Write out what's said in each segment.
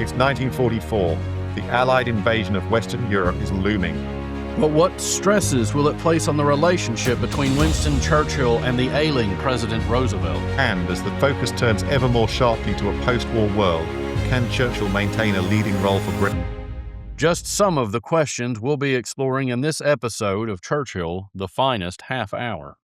It's 1944. The Allied invasion of Western Europe is looming. But what stresses will it place on the relationship between Winston Churchill and the ailing President Roosevelt? And as the focus turns ever more sharply to a post-war world, can Churchill maintain a leading role for Britain? Just some of the questions we'll be exploring in this episode of Churchill, the Finest Half Hour.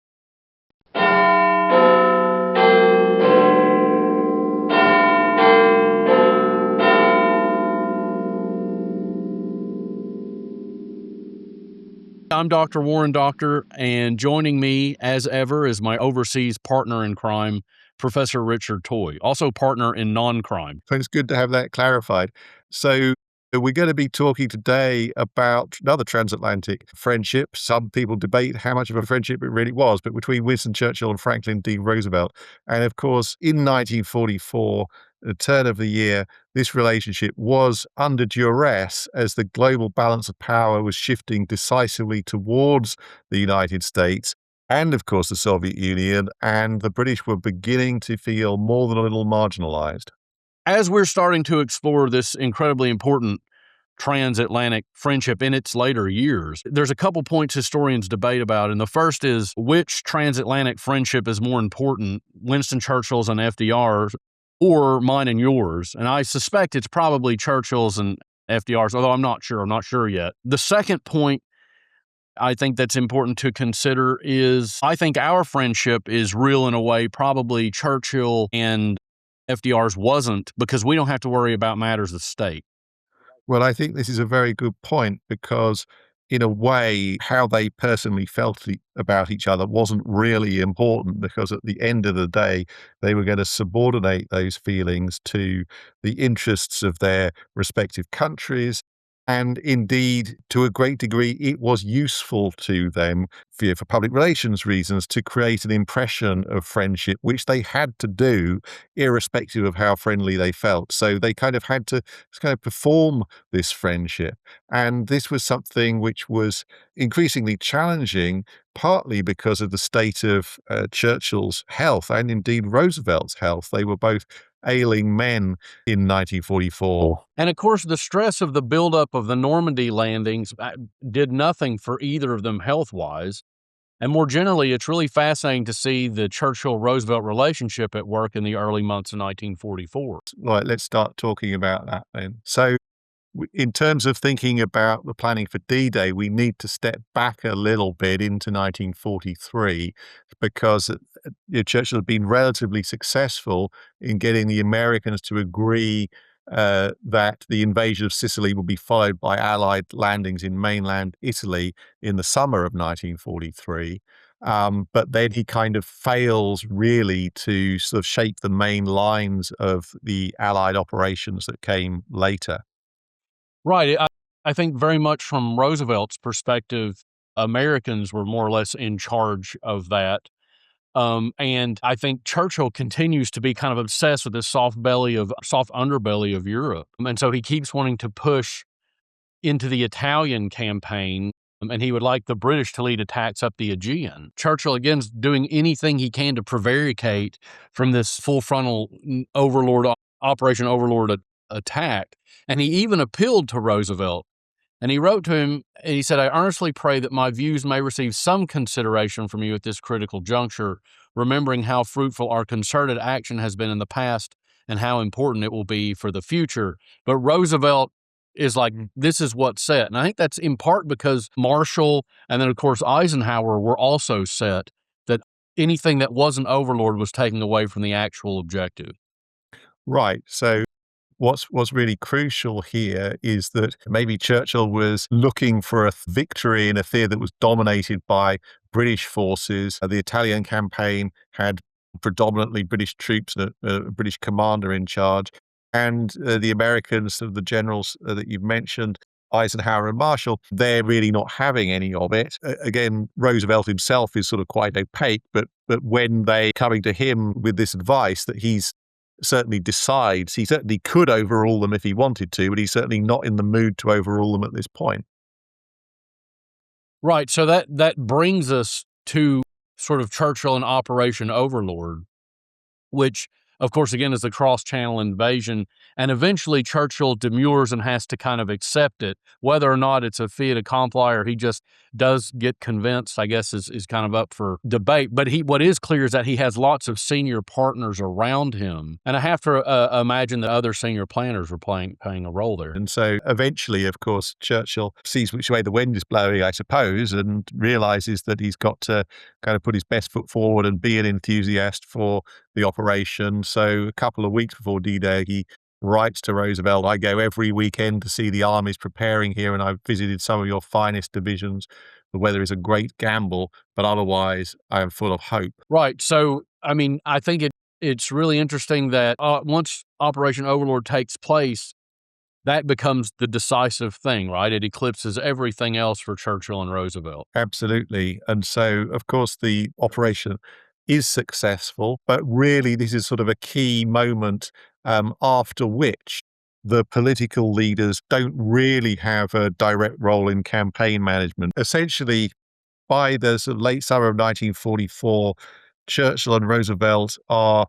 I'm Dr. Warren Dockter, and joining me, as ever, is my overseas partner in crime, Professor Richard Toye, also partner in non-crime. It's good to have that clarified. So we're going to be talking today about another transatlantic friendship. Some people debate how much of a friendship it really was, but between Winston Churchill and Franklin D. Roosevelt. And of course, in 1944, the turn of the year, this relationship was under duress as the global balance of power was shifting decisively towards the United States and, of course, the Soviet Union, and the British were beginning to feel more than a little marginalized. As we're starting to explore this incredibly important transatlantic friendship in its later years, there's a couple points historians debate about, and the first is which transatlantic friendship is more important, Winston Churchill's and FDR's, or mine and yours. And I suspect it's probably Churchill's and FDR's, although I'm not sure yet. The second point I think that's important to consider is I think our friendship is real in a way probably Churchill and FDR's wasn't, because we don't have to worry about matters of state. Well, I think this is a very good point because, in a way, how they personally felt about each other wasn't really important, because at the end of the day, they were going to subordinate those feelings to the interests of their respective countries. And indeed, to a great degree, it was useful to them for public relations reasons to create an impression of friendship, which they had to do irrespective of how friendly they felt. So they kind of had to perform this friendship. And this was something which was increasingly challenging, partly because of the state of Churchill's health and indeed Roosevelt's health. They were both ailing men in 1944. And of course, the stress of the buildup of the Normandy landings did nothing for either of them health-wise. And more generally, it's really fascinating to see the Churchill-Roosevelt relationship at work in the early months of 1944. Right, let's start talking about that then. So in terms of thinking about the planning for D-Day, we need to step back a little bit into 1943 because Churchill had been relatively successful in getting the Americans to agree that the invasion of Sicily would be followed by Allied landings in mainland Italy in the summer of 1943. But then he kind of fails really to sort of shape the main lines of the Allied operations that came later. Right. I think very much from Roosevelt's perspective, Americans were more or less in charge of that. And I think Churchill continues to be kind of obsessed with this soft underbelly of Europe. And so he keeps wanting to push into the Italian campaign, and he would like the British to lead attacks up the Aegean. Churchill, again, is doing anything he can to prevaricate from this full frontal Operation Overlord attack. And he even appealed to Roosevelt. And he wrote to him, and he said, "I earnestly pray that my views may receive some consideration from you at this critical juncture, remembering how fruitful our concerted action has been in the past and how important it will be for the future." But Roosevelt is like, this is what's set. And I think that's in part because Marshall and then, of course, Eisenhower were also set that anything that wasn't Overlord was taken away from the actual objective. Right. So what's really crucial here is that maybe Churchill was looking for a victory in a theatre that was dominated by British forces. The Italian campaign had predominantly British troops, a British commander in charge, and the Americans, the generals that you've mentioned, Eisenhower and Marshall, they're really not having any of it. Again, Roosevelt himself is sort of quite opaque, but when they coming to him with this advice that he certainly could overrule them if he wanted to, but he's certainly not in the mood to overrule them at this point. Right. So that brings us to sort of Churchill and Operation Overlord, which of course, again, is the cross-channel invasion. And eventually Churchill demurs and has to kind of accept it. Whether or not it's a fait accompli or he just does get convinced, I guess, is kind of up for debate. But what is clear is that he has lots of senior partners around him. And I have to imagine that other senior planners were playing a role there. And so eventually, of course, Churchill sees which way the wind is blowing, I suppose, and realizes that he's got to kind of put his best foot forward and be an enthusiast for the operation. So a couple of weeks before D-Day, he writes to Roosevelt, "I go every weekend to see the armies preparing here, and I've visited some of your finest divisions. The weather is a great gamble, but otherwise I am full of hope." Right. So, I mean, I think it's really interesting that once Operation Overlord takes place, that becomes the decisive thing, right? It eclipses everything else for Churchill and Roosevelt. Absolutely. And so, of course, the operation is successful, but really this is sort of a key moment after which the political leaders don't really have a direct role in campaign management. Essentially, by the sort of late summer of 1944, Churchill and Roosevelt are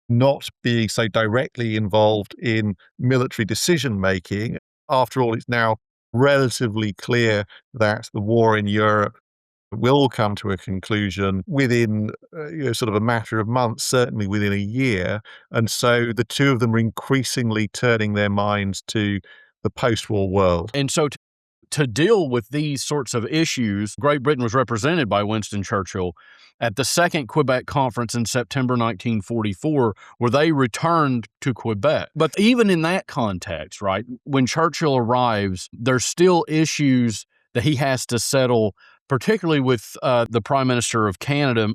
not being so directly involved in military decision making. After all, it's now relatively clear that the war in Europe will come to a conclusion within sort of a matter of months, certainly within a year. And so the two of them are increasingly turning their minds to the post-war world. And so to deal with these sorts of issues, Great Britain was represented by Winston Churchill at the Second Quebec Conference in September 1944, where they returned to Quebec. But even in that context, right, when Churchill arrives, there's still issues that he has to settle, particularly with the Prime Minister of Canada,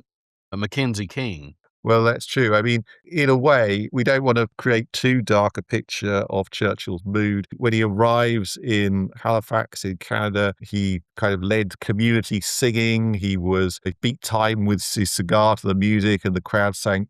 Mackenzie King. Well, that's true. I mean, in a way, we don't want to create too dark a picture of Churchill's mood. When he arrives in Halifax in Canada, he kind of led community singing. He beat time with his cigar to the music, and the crowd sang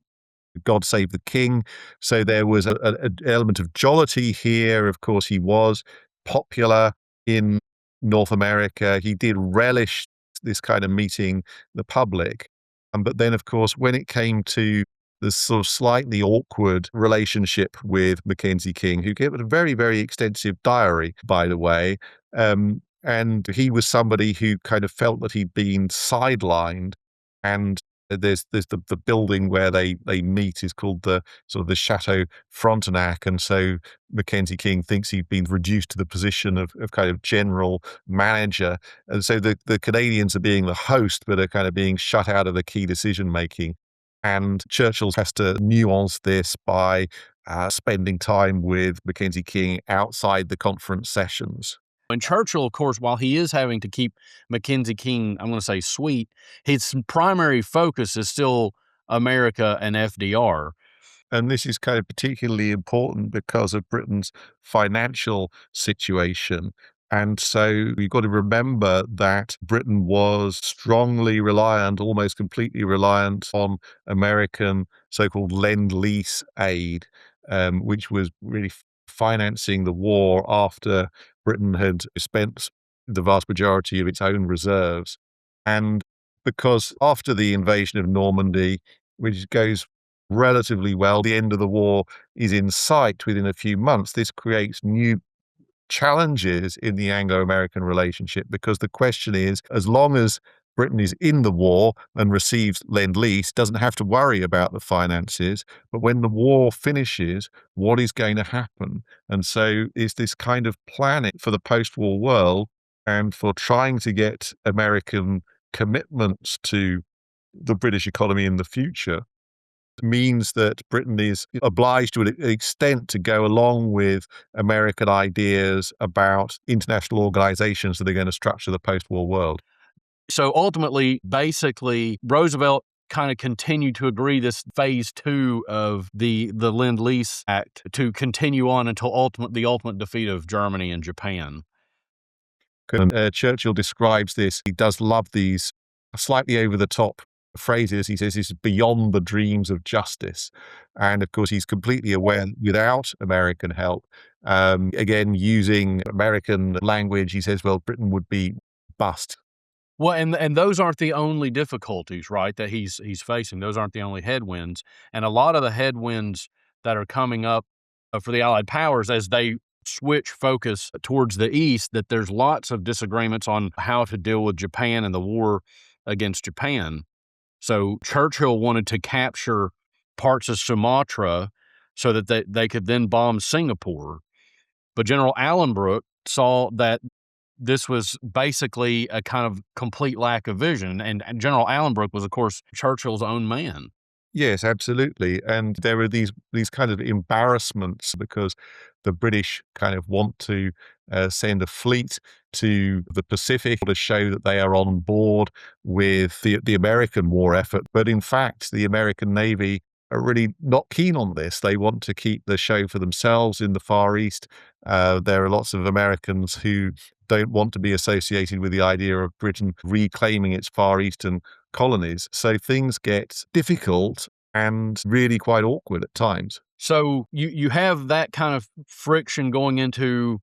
"God Save the King." So there was an element of jollity here. Of course, he was popular in North America. He did relish this kind of meeting the public. But then, of course, when it came to the sort of slightly awkward relationship with Mackenzie King, who gave a very, very extensive diary, by the way, and he was somebody who kind of felt that he'd been sidelined. And there's the building where they meet is called the sort of the Chateau Frontenac, and so Mackenzie King thinks he'd been reduced to the position of kind of general manager, and so the Canadians are being the host, but are kind of being shut out of the key decision making. And Churchill has to nuance this by spending time with Mackenzie King outside the conference sessions. And Churchill, of course, while he is having to keep Mackenzie King, I'm going to say sweet, his primary focus is still America and FDR. And this is kind of particularly important because of Britain's financial situation. And so you've got to remember that Britain was strongly reliant, almost completely reliant on American so-called lend-lease aid, which was really financing the war after Britain had spent the vast majority of its own reserves. And because after the invasion of Normandy, which goes relatively well, the end of the war is in sight within a few months, this creates new challenges in the Anglo-American relationship, because the question is, as long as Britain is in the war and receives lend-lease, doesn't have to worry about the finances, but when the war finishes, what is going to happen? And so is this kind of planning for the post-war world and for trying to get American commitments to the British economy in the future means that Britain is obliged to an extent to go along with American ideas about international organizations that are going to structure the post-war world. So ultimately, basically, Roosevelt kind of continued to agree this phase two of the Lend-Lease Act to continue on until the ultimate defeat of Germany and Japan. And Churchill describes this. He does love these slightly over-the-top phrases. He says this is beyond the dreams of justice. And of course, he's completely aware that without American help, again, using American language, he says, well, Britain would be bust. Well, and those aren't the only difficulties, right, that he's facing. Those aren't the only headwinds, and a lot of the headwinds that are coming up, for the Allied powers as they switch focus towards the East, that there's lots of disagreements on how to deal with Japan and the war against Japan. So Churchill wanted to capture parts of Sumatra so that they could then bomb Singapore. But General Allenbrook saw that this was basically a kind of complete lack of vision. And General Allenbrook was, of course, Churchill's own man. Yes, absolutely. And there are these kind of embarrassments because the British kind of want to send a fleet to the Pacific to show that they are on board with the American war effort. But in fact, the American Navy are really not keen on this. They want to keep the show for themselves in the Far East. There are lots of Americans who don't want to be associated with the idea of Britain reclaiming its Far Eastern colonies. So things get difficult and really quite awkward at times. So you have that kind of friction going into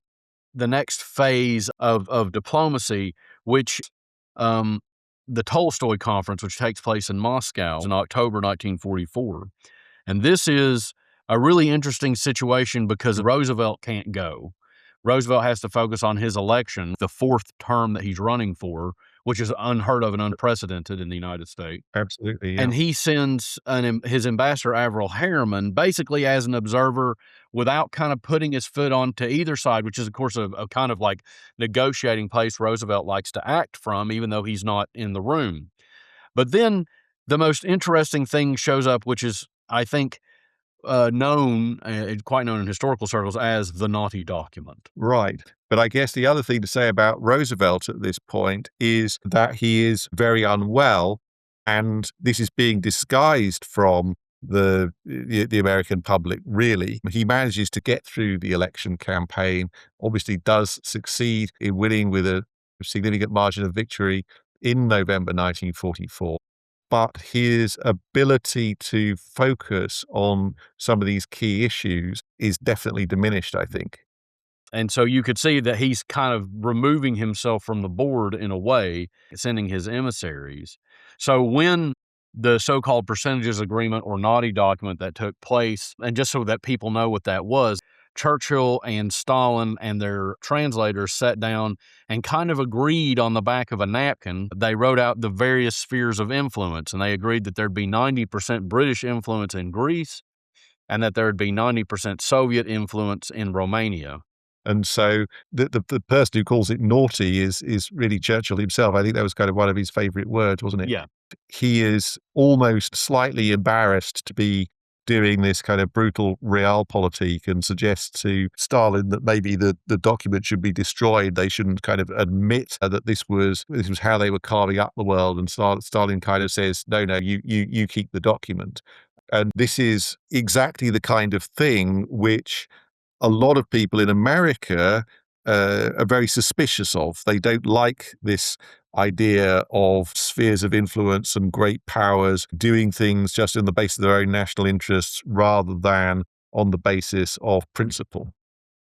the next phase of diplomacy, which the Tolstoy Conference, which takes place in Moscow in October 1944. And this is a really interesting situation because Roosevelt can't go. Roosevelt has to focus on his election, the fourth term that he's running for, which is unheard of and unprecedented in the United States. Absolutely, yeah. And he sends his ambassador, Averell Harriman, basically as an observer without kind of putting his foot onto either side, which is, of course, a kind of like negotiating place Roosevelt likes to act from, even though he's not in the room. But then the most interesting thing shows up, which is, I think, quite known in historical circles as the naughty document. Right. But I guess the other thing to say about Roosevelt at this point is that he is very unwell, and this is being disguised from the American public, really. He manages to get through the election campaign, obviously does succeed in winning with a significant margin of victory in November 1944. But his ability to focus on some of these key issues is definitely diminished, I think. And so you could see that he's kind of removing himself from the board in a way, sending his emissaries. So when the so-called percentages agreement or naughty document that took place, and just so that people know what that was, Churchill and Stalin and their translators sat down and kind of agreed on the back of a napkin. They wrote out the various spheres of influence, and they agreed that there'd be 90% British influence in Greece and that there would be 90% Soviet influence in Romania. And so the person who calls it naughty is really Churchill himself. I think that was kind of one of his favorite words, wasn't it? Yeah. He is almost slightly embarrassed to be doing this kind of brutal realpolitik and suggests to Stalin that maybe the document should be destroyed. They shouldn't kind of admit that this was how they were carving up the world. And Stalin kind of says, no, you keep the document. And this is exactly the kind of thing which a lot of people in America are very suspicious of. They don't like this idea of spheres of influence and great powers doing things just on the basis of their own national interests rather than on the basis of principle.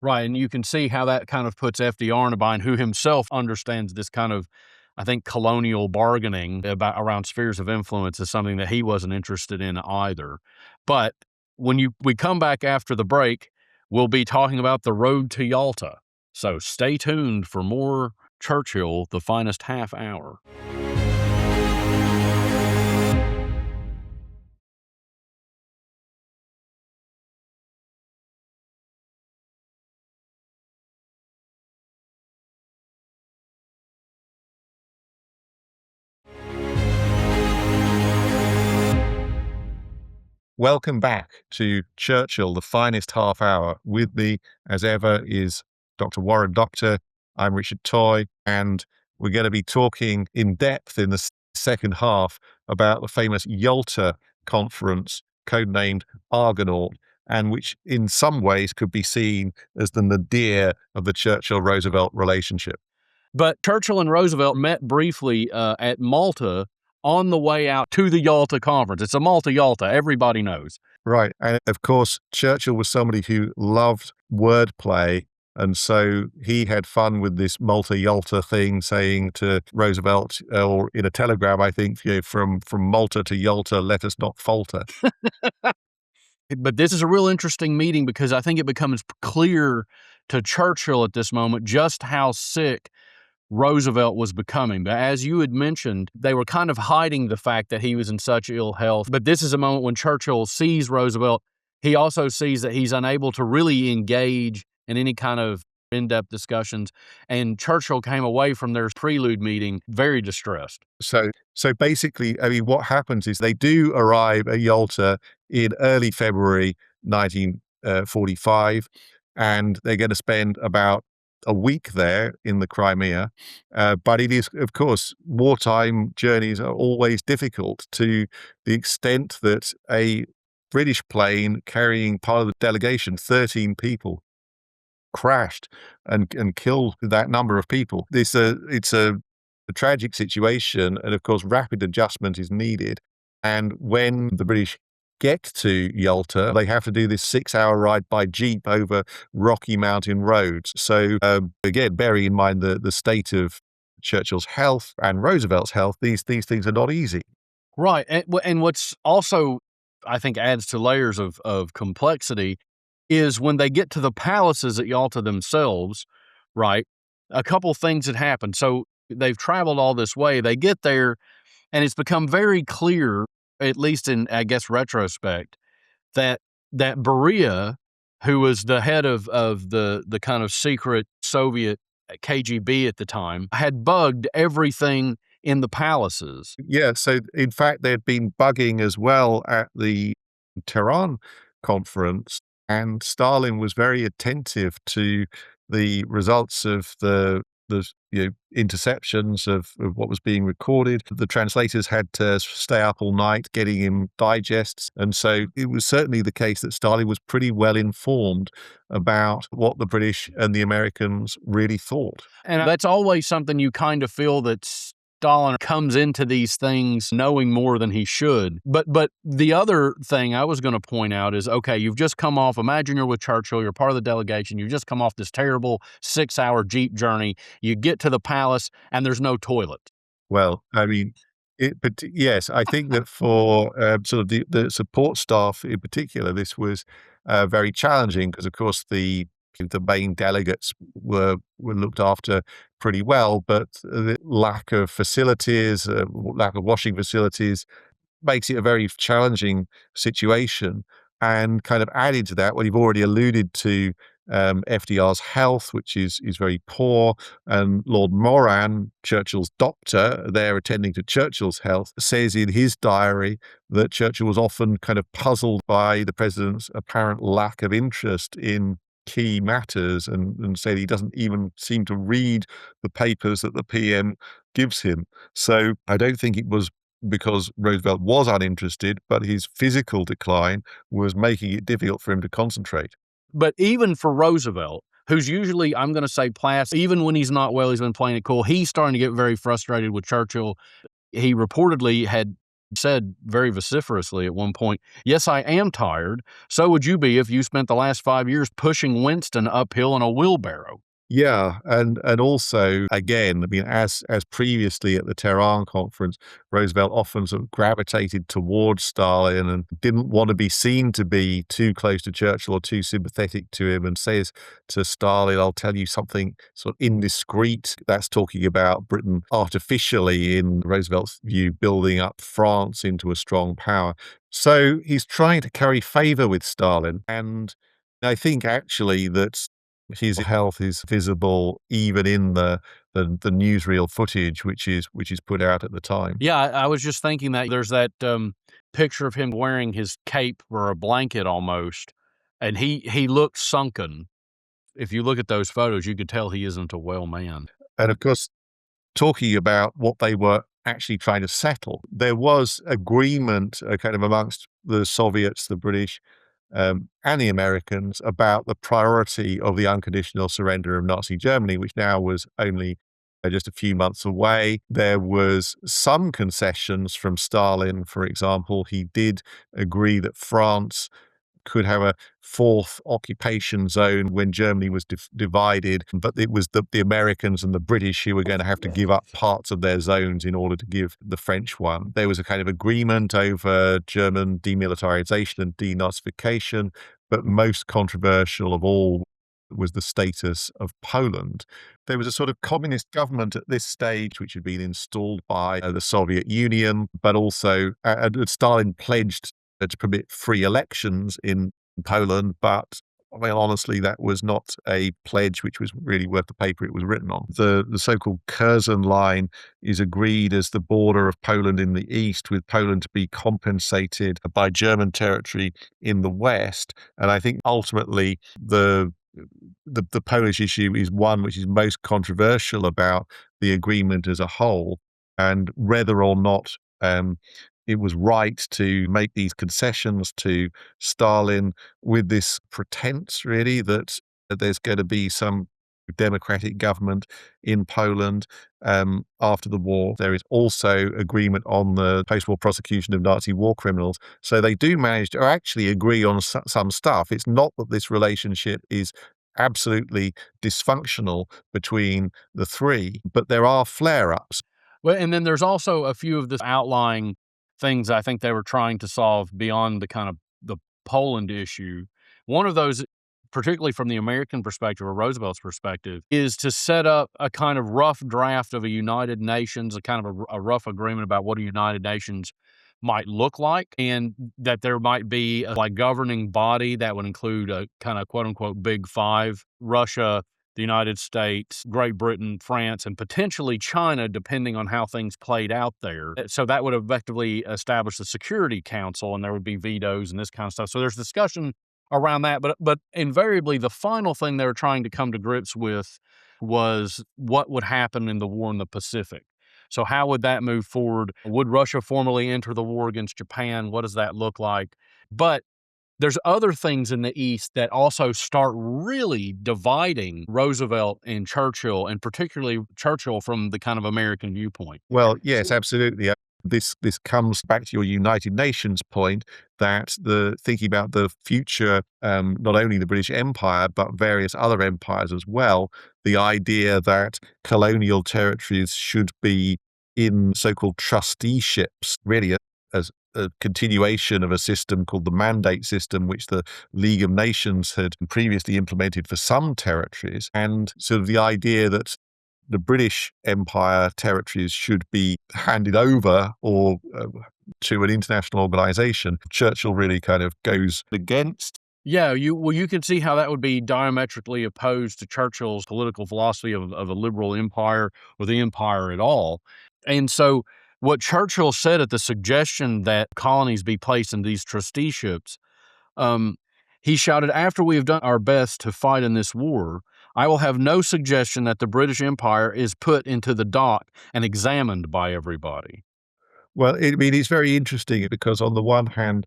Right, and you can see how that kind of puts FDR in a bind, who himself understands this kind of, I think, colonial bargaining around spheres of influence is something that he wasn't interested in either. But when we come back after the break, we'll be talking about the road to Yalta. So stay tuned for more Churchill, the finest half hour. Welcome back to Churchill, the finest half hour. With me, as ever, is Dr. Warren Dockter. I'm Richard Toye, and we're going to be talking in depth in the second half about the famous Yalta Conference, codenamed Argonaut, and which in some ways could be seen as the nadir of the Churchill-Roosevelt relationship. But Churchill and Roosevelt met briefly at Malta on the way out to the Yalta Conference. It's a Malta-Yalta, everybody knows. Right. And of course, Churchill was somebody who loved wordplay And so he had fun with this Malta-Yalta thing, saying to Roosevelt, or in a telegram, I think, from Malta to Yalta, let us not falter. But this is a real interesting meeting because I think it becomes clear to Churchill at this moment just how sick Roosevelt was becoming. But as you had mentioned, they were kind of hiding the fact that he was in such ill health. But this is a moment when Churchill sees Roosevelt. He also sees that he's unable to really engage in any kind of in-depth discussions. And Churchill came away from their prelude meeting very distressed. So basically, I mean, what happens is they do arrive at Yalta in early February 1945, and they're going to spend about a week there in the Crimea. But it is, of course, wartime journeys are always difficult to the extent that a British plane carrying part of the delegation, 13 people, crashed and killed that number of people. It's a tragic situation, and of course, rapid adjustment is needed. And when the British get to Yalta, they have to do this 6-hour ride by jeep over rocky mountain roads. So again, bearing in mind the state of Churchill's health and Roosevelt's health, these things are not easy. Right. And what's also, I think, adds to layers of complexity is when they get to the palaces at Yalta themselves, right? A couple things had happened. So they've traveled all this way. They get there, and it's become very clear, at least in, I guess, retrospect, that Beria, who was the head of the kind of secret Soviet KGB at the time, had bugged everything in the palaces. Yeah, so in fact, they'd been bugging as well at the Tehran conference, and Stalin was very attentive to the results of the interceptions of what was being recorded. The translators had to stay up all night getting him digests, and so it was certainly the case that Stalin was pretty well informed about what the British and the Americans really thought. And that's always something you kind of feel that Stalin comes into these things knowing more than he should. But the other thing I was going to point out is, okay, you've just come off, imagine you're with Churchill, you're part of the delegation, you've just come off this terrible 6-hour jeep journey. You get to the palace and there's no toilet. Well, I mean, but yes, I think that for sort of the support staff in particular, this was very challenging because, of course, the main delegates were looked after pretty well, but the lack of facilities, lack of washing facilities, makes it a very challenging situation. And kind of added to that, what you've already alluded to, FDR's health, which is very poor, and Lord Moran, Churchill's doctor, there attending to Churchill's health, says in his diary that Churchill was often kind of puzzled by the president's apparent lack of interest in key matters, and said he doesn't even seem to read the papers that the PM gives him. So I don't think it was because Roosevelt was uninterested, but his physical decline was making it difficult for him to concentrate. But even for Roosevelt, who's usually, I'm going to say, placid, even when he's not well, he's been playing it cool. He's starting to get very frustrated with Churchill. He reportedly had said very vociferously at one point, "Yes, I am tired. So would you be if you spent the last 5 years pushing Winston uphill in a wheelbarrow." Yeah, and also, again, I mean, as previously at the Tehran conference, Roosevelt often sort of gravitated towards Stalin and didn't want to be seen to be too close to Churchill or too sympathetic to him, and says to Stalin, "I'll tell you something sort of indiscreet." That's talking about Britain artificially, in Roosevelt's view, building up France into a strong power. So he's trying to curry favor with Stalin, and I think actually that his health is visible even in the newsreel footage, which is put out at the time. Yeah, I was just thinking that there's that picture of him wearing his cape or a blanket almost, and he looks sunken. If you look at those photos, you could tell he isn't a well man. And of course, talking about what they were actually trying to settle, there was agreement kind of amongst the Soviets, the British, and the Americans about the priority of the unconditional surrender of Nazi Germany, which now was only just a few months away. There was some concessions from Stalin, for example. He did agree that France could have a fourth occupation zone when Germany was divided, but it was the Americans and the British who were going to have to give up parts of their zones in order to give the French one. There was a kind of agreement over German demilitarization and denazification, but most controversial of all was the status of Poland. There was a sort of communist government at this stage, which had been installed by the Soviet Union, but also Stalin pledged to permit free elections in Poland. But well, honestly, that was not a pledge which was really worth the paper it was written on. The so-called Curzon line is agreed as the border of Poland in the east, with Poland to be compensated by German territory in the west. And I think ultimately the Polish issue is one which is most controversial about the agreement as a whole, and whether or not it was right to make these concessions to Stalin with this pretense, really, that there's going to be some democratic government in Poland after the war. There is also agreement on the post-war prosecution of Nazi war criminals. So they do manage to actually agree on some stuff. It's not that this relationship is absolutely dysfunctional between the three, but there are flare-ups. Well, and then there's also a few of the outlying things I think they were trying to solve beyond the kind of the Poland issue. One of those, particularly from the American perspective or Roosevelt's perspective, is to set up a kind of rough draft of a United Nations, a kind of a rough agreement about what a United Nations might look like, and that there might be a like governing body that would include a kind of quote unquote big five: Russia, the United States, Great Britain, France, and potentially China, depending on how things played out there. So that would effectively establish the Security Council, and there would be vetoes and this kind of stuff. So there's discussion around that, but invariably the final thing they were trying to come to grips with was what would happen in the war in the Pacific. So how would that move forward? Would Russia formally enter the war against Japan? What does that look like? But there's other things in the East that also start really dividing Roosevelt and Churchill, and particularly Churchill from the kind of American viewpoint. Well, yes, absolutely. This comes back to your United Nations point, that the thinking about the future, not only the British Empire but various other empires as well. The idea that colonial territories should be in so-called trusteeships, really as a continuation of a system called the Mandate System, which the League of Nations had previously implemented for some territories, and sort of the idea that the British Empire territories should be handed over or to an international organization. Churchill really kind of goes against. Yeah, you can see how that would be diametrically opposed to Churchill's political philosophy of a liberal empire or the empire at all. And so what Churchill said at the suggestion that colonies be placed in these trusteeships, he shouted, "After we have done our best to fight in this war, I will have no suggestion that the British Empire is put into the dock and examined by everybody." Well, I mean, it's very interesting because on the one hand,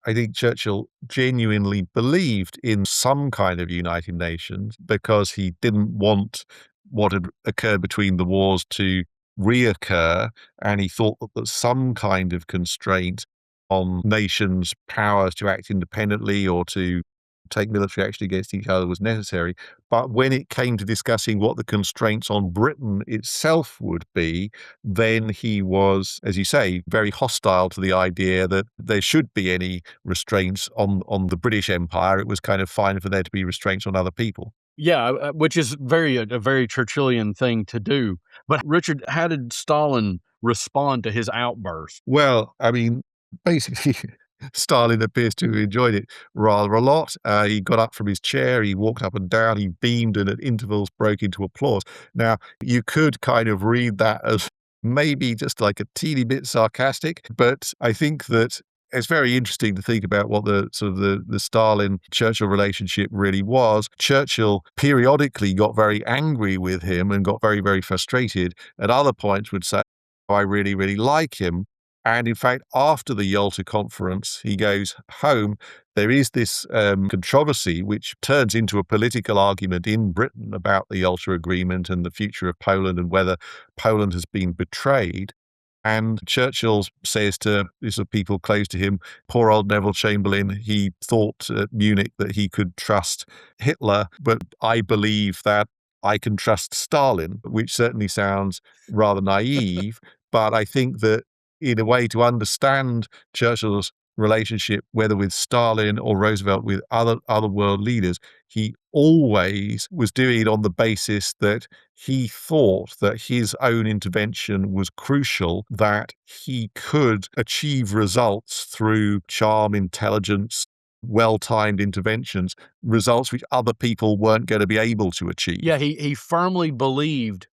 I think Churchill genuinely believed in some kind of United Nations because he didn't want what had occurred between the wars to reoccur, and he thought that some kind of constraint on nations' powers to act independently or to take military action against each other was necessary. But when it came to discussing what the constraints on Britain itself would be, then he was, as you say, very hostile to the idea that there should be any restraints on the British Empire. It was kind of fine for there to be restraints on other people. Yeah, which is a very Churchillian thing to do. But Richard, how did Stalin respond to his outburst? Well, I mean, basically, Stalin appears to have enjoyed it rather a lot. He got up from his chair, he walked up and down, he beamed, and at intervals broke into applause. Now, you could kind of read that as maybe just like a teeny bit sarcastic, but I think that it's very interesting to think about what the sort of the Stalin-Churchill relationship really was. Churchill periodically got very angry with him and got very, very frustrated. At other points would say, "I really, really like him." And in fact, after the Yalta Conference, he goes home. There is this controversy which turns into a political argument in Britain about the Yalta Agreement and the future of Poland and whether Poland has been betrayed. And Churchill says to these are people close to him, poor old Neville Chamberlain, he thought at Munich that he could trust Hitler, but I believe that I can trust Stalin, which certainly sounds rather naive. But I think that in a way to understand Churchill's relationship, whether with Stalin or Roosevelt, with other world leaders, he always was doing it on the basis that he thought that his own intervention was crucial, that he could achieve results through charm, intelligence, well-timed interventions, results which other people weren't going to be able to achieve. Yeah, he firmly believed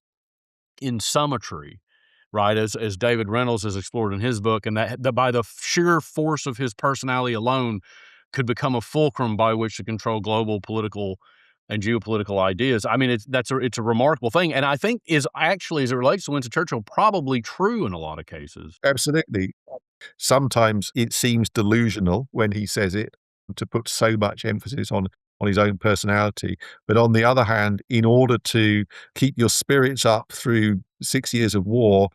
in symmetry, right? As David Reynolds has explored in his book, and that by the sheer force of his personality alone could become a fulcrum by which to control global political and geopolitical ideas. I mean, it's a remarkable thing, and I think is actually, as it relates to Winston Churchill, probably true in a lot of cases. Absolutely. Sometimes it seems delusional when he says it to put so much emphasis on his own personality. But on the other hand, in order to keep your spirits up through 6 years of war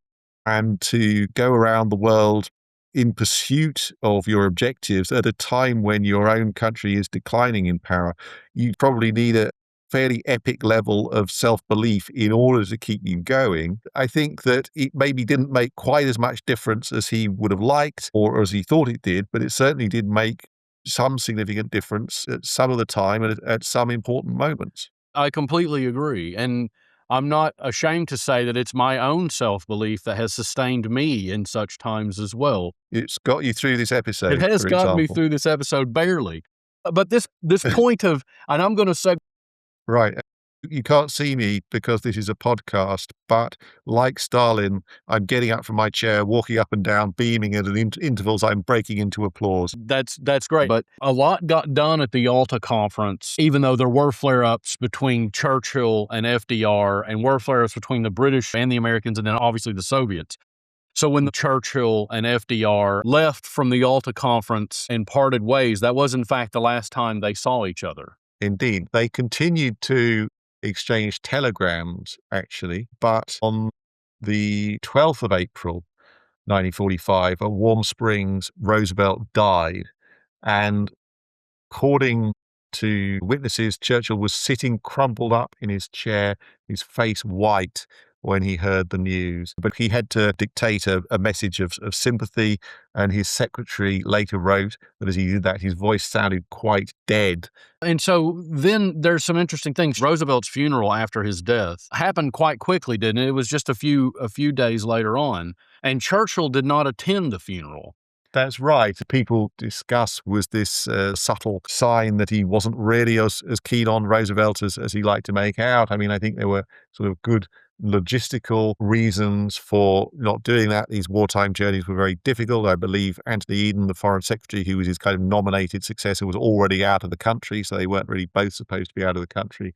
and to go around the world in pursuit of your objectives at a time when your own country is declining in power, you probably need a fairly epic level of self-belief in order to keep you going. I think that it maybe didn't make quite as much difference as he would have liked or as he thought it did, but it certainly did make some significant difference at some of the time and at some important moments. I completely agree, and I'm not ashamed to say that it's my own self-belief that has sustained me in such times as well. It's got you through this It episode, has for gotten me example. through this episode barely. But this point of, and I'm gonna say, Right. You can't see me because this is a podcast, but like Stalin, I'm getting up from my chair, walking up and down, beaming at intervals. I'm breaking into applause. that's great. But a lot got done at the Yalta Conference, even though there were flare-ups between Churchill and FDR, and were flare-ups between the British and the Americans, and then obviously the Soviets. So when the Churchill and FDR left from the Yalta Conference and parted ways, that was in fact the last time they saw each other. Indeed, they continued to exchange telegrams, actually, but on the 12th of April, 1945, at Warm Springs, Roosevelt died. And according to witnesses, Churchill was sitting crumpled up in his chair, his face white, when he heard the news. But he had to dictate a message of sympathy, and his secretary later wrote that as he did that, his voice sounded quite dead. And so then there's some interesting things. Roosevelt's funeral after his death happened quite quickly, didn't it? It was just a few days later on, and Churchill did not attend the funeral. That's right. People discuss was this subtle sign that he wasn't really as keen on Roosevelt as he liked to make out. I mean, I think there were sort of good logistical reasons for not doing that. These wartime journeys were very difficult. I believe Anthony Eden, the foreign secretary, who was his kind of nominated successor, was already out of the country, so they weren't really both supposed to be out of the country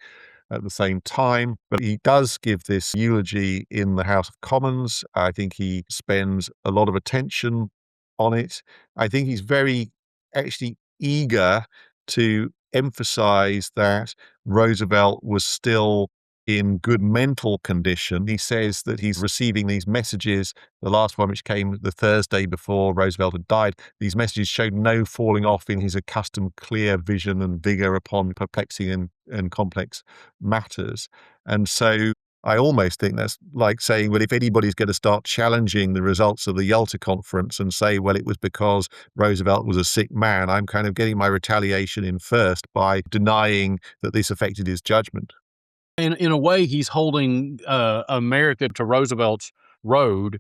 at the same time. But he does give this eulogy in the House of Commons. I think he spends a lot of attention on it. I think he's very actually eager to emphasize that Roosevelt was still in good mental condition. He says that he's receiving these messages, the last one which came the Thursday before Roosevelt had died. These messages showed no falling off in his accustomed clear vision and vigor upon perplexing and complex matters. And so I almost think that's like saying, well, if anybody's going to start challenging the results of the Yalta Conference and say, well, it was because Roosevelt was a sick man, I'm kind of getting my retaliation in first by denying that this affected his judgment. In a way, he's holding America to Roosevelt's road,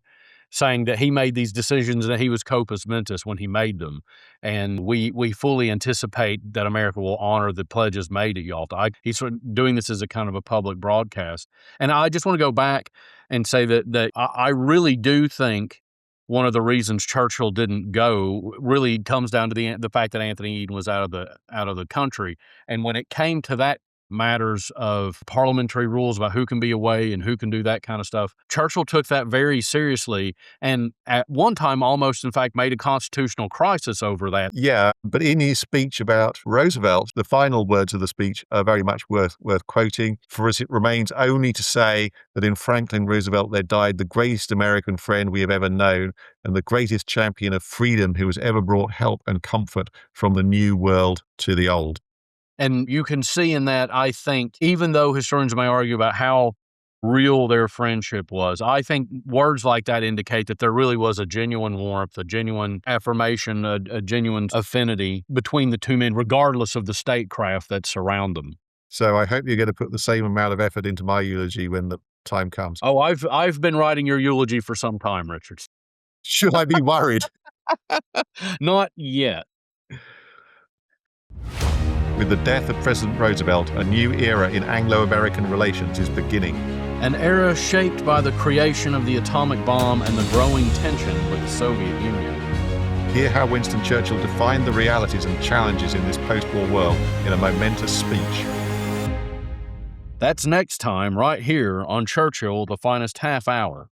saying that he made these decisions and that he was corpus mentis when he made them. And we fully anticipate that America will honor the pledges made at Yalta. He's sort of doing this as a kind of a public broadcast. And I just want to go back and say that I really do think one of the reasons Churchill didn't go really comes down to the fact that Anthony Eden was out of the country. And when it came to that matters of parliamentary rules about who can be away and who can do that kind of stuff. Churchill took that very seriously and at one time almost, in fact, made a constitutional crisis over that. Yeah, but in his speech about Roosevelt, the final words of the speech are very much worth quoting. For us, it remains only to say that in Franklin Roosevelt there died the greatest American friend we have ever known and the greatest champion of freedom who has ever brought help and comfort from the new world to the old. And you can see in that, I think, even though historians may argue about how real their friendship was, I think words like that indicate that there really was a genuine warmth, a genuine affirmation, a genuine affinity between the two men, regardless of the statecraft that surround them. So I hope you're going to put the same amount of effort into my eulogy when the time comes. Oh, I've been writing your eulogy for some time, Richard. Should I be worried? Not yet. With the death of President Roosevelt, a new era in Anglo-American relations is beginning. An era shaped by the creation of the atomic bomb and the growing tension with the Soviet Union. Hear how Winston Churchill defined the realities and challenges in this post-war world in a momentous speech. That's next time, right here on Churchill, the Finest Half Hour.